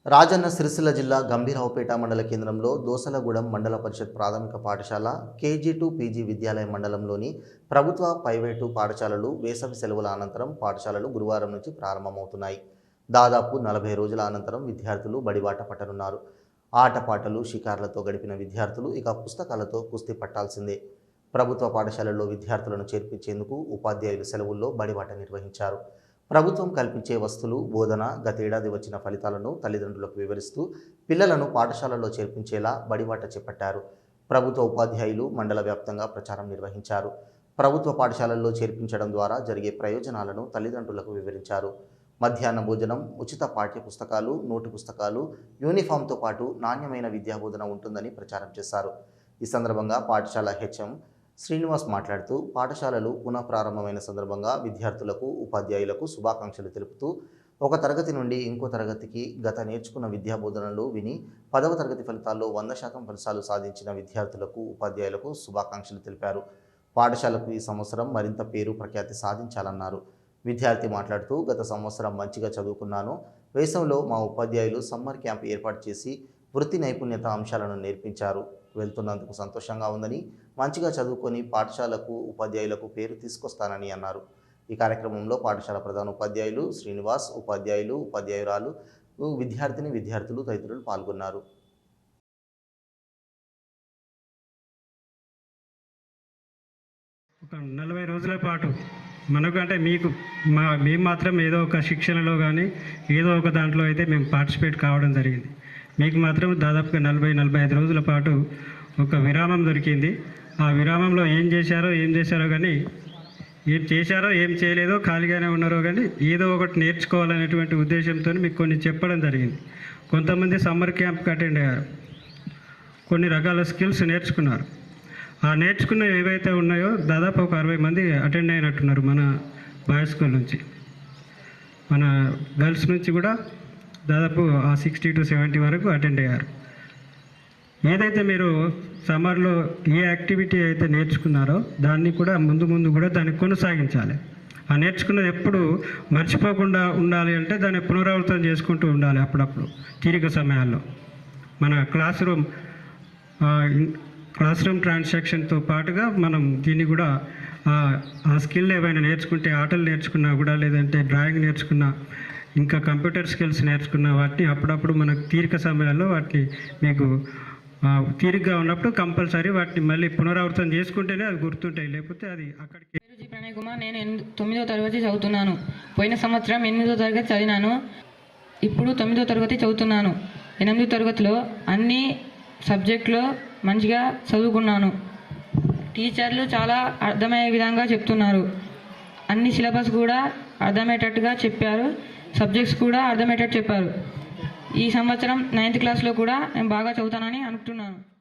రాజన్న సిరిసిల్ల జిల్లా గంభీరావుపేట మండల కేంద్రంలో దోసలగూడెం మండల పరిషత్ ప్రాథమిక పాఠశాల కేజీ2 పీజీ విద్యాలయ మండలంలోని ప్రభుత్వ ప్రైవేటు పాఠశాలలు వేసవి సెలవుల అనంతరం పాఠశాలలు గురువారం నుంచి ప్రారంభమవుతున్నాయి. దాదాపు 40 రోజుల అనంతరం విద్యార్థులు బడిబాట పట్టనున్నారు. ఆటపాటలు షికార్లతో గడిపిన విద్యార్థులు ఇక పుస్తకాలతో కుస్తీ పట్టాల్సిందే. ప్రభుత్వ పాఠశాలల్లో విద్యార్థులను చేర్పించేందుకు ఉపాధ్యాయులు సెలవుల్లో బడిబాట నిర్వహించారు. ప్రభుత్వం కల్పించే వస్తువులు, బోధన, గతేడాది వచ్చిన ఫలితాలను తల్లిదండ్రులకు వివరిస్తూ పిల్లలను పాఠశాలలో చేర్పించేలా బడిబాట చేపట్టారు. ప్రభుత్వ ఉపాధ్యాయులు మండల వ్యాప్తంగా ప్రచారం నిర్వహించారు. ప్రభుత్వ పాఠశాలల్లో చేర్పించడం ద్వారా జరిగే ప్రయోజనాలను తల్లిదండ్రులకు వివరించారు. మధ్యాహ్న భోజనం, ఉచిత పాఠ్య పుస్తకాలు, నోటు పుస్తకాలు, యూనిఫామ్తో పాటు నాణ్యమైన విద్యాబోధన ఉంటుందని ప్రచారం చేశారు. ఈ సందర్భంగా పాఠశాల హెచ్ఎం శ్రీనివాస్ మాట్లాడుతూ పాఠశాలలు పునః ప్రారంభమైన సందర్భంగా విద్యార్థులకు, ఉపాధ్యాయులకు శుభాకాంక్షలు తెలుపుతూ ఒక తరగతి నుండి ఇంకో తరగతికి గత నేర్చుకున్న విద్యాబోధనలు విని 10వ తరగతి ఫలితాల్లో 100% ఫలితాలు సాధించిన విద్యార్థులకు, ఉపాధ్యాయులకు శుభాకాంక్షలు తెలిపారు. పాఠశాలకు ఈ సంవత్సరం మరింత పేరు ప్రఖ్యాతి సాధించాలన్నారు. విద్యార్థి మాట్లాడుతూ గత సంవత్సరం మంచిగా చదువుకున్నాను. వేసవిలో మా ఉపాధ్యాయులు సమ్మర్ క్యాంప్ ఏర్పాటు చేసి వృత్తి నైపుణ్యత అంశాలను నేర్పించారు. వెళ్తున్నందుకు సంతోషంగా ఉందని, మంచిగా చదువుకొని పాఠశాలకు, ఉపాధ్యాయులకు పేరు తీసుకొస్తానని అన్నారు. ఈ కార్యక్రమంలో పాఠశాల ప్రధాన ఉపాధ్యాయులు శ్రీనివాస్, ఉపాధ్యాయులు, ఉపాధ్యాయురాలు, విద్యార్థులు తదితరులు పాల్గొన్నారు. ఒక 40 రోజుల పాటు మనకు అంటే మేము మాత్రం ఏదో ఒక శిక్షణలో కానీ ఏదో ఒక దాంట్లో అయితే మేము పార్టిసిపేట్ కావడం జరిగింది. మీకు మాత్రం దాదాపుగా 40-45 రోజుల పాటు ఒక విరామం దొరికింది. ఆ విరామంలో ఏం చేశారో కానీ, ఏం చేశారో ఏం చేయలేదో, ఖాళీగానే ఉన్నారో కానీ ఏదో ఒకటి నేర్చుకోవాలనేటువంటి ఉద్దేశంతో మీకు కొన్ని చెప్పడం జరిగింది. కొంతమంది సమ్మర్ క్యాంప్కి అటెండ్ అయ్యారు, కొన్ని రకాల స్కిల్స్ నేర్చుకున్నారు. ఆ నేర్చుకున్నవి ఏవైతే ఉన్నాయో దాదాపు ఒక 60 మంది అటెండ్ అయినట్టున్నారు. మన బాయ్స్ స్కూల్ నుంచి, మన గర్ల్స్ నుంచి కూడా దాదాపు 60 to 70 వరకు అటెండ్ అయ్యారు. ఏదైతే మీరు సమ్మర్లో ఏ యాక్టివిటీ అయితే నేర్చుకున్నారో దాన్ని కూడా ముందు కూడా దాన్ని కొనసాగించాలి. ఆ నేర్చుకున్నది ఎప్పుడు మర్చిపోకుండా ఉండాలి అంటే దాన్ని పునరావృతం చేసుకుంటూ ఉండాలి. అప్పుడప్పుడు తీరిక సమయాల్లో మన క్లాస్ రూమ్ ట్రాన్సాక్షన్తో పాటుగా మనం దీన్ని కూడా ఆ స్కిల్ ఏవైనా నేర్చుకుంటే, ఆటలు నేర్చుకున్నా కూడా, లేదంటే డ్రాయింగ్ నేర్చుకున్నా, ఇంకా కంప్యూటర్ స్కిల్స్ నేర్చుకున్న వాటిని అప్పుడప్పుడు మనకు తీరిక సమయాల్లో వాటిని మీకు తీరికగా ఉన్నప్పుడు కంపల్సరీ వాటిని మళ్ళీ పునరావృతం చేసుకుంటేనే అది గుర్తుంటాయి, లేకపోతే అది అక్కడికి. ప్రణయ్ కుమార్, నేను 9వ తరగతి చదువుతున్నాను. పోయిన సంవత్సరం 8వ తరగతి చదివినాను. ఇప్పుడు 9వ తరగతి చదువుతున్నాను. 8వ తరగతిలో అన్ని సబ్జెక్టులో మంచిగా చదువుకున్నాను. టీచర్లు చాలా అర్థమయ్యే విధంగా చెప్తున్నారు. అన్ని సిలబస్ కూడా అర్థమయ్యేటట్టుగా చెప్పారు. సబ్జెక్ట్స్ కూడా అర్థమయ్యేటట్టు చెప్పారు. ఈ సంవత్సరం 9th క్లాస్లో కూడా నేను బాగా చదువుతానని అనుకుంటున్నాను.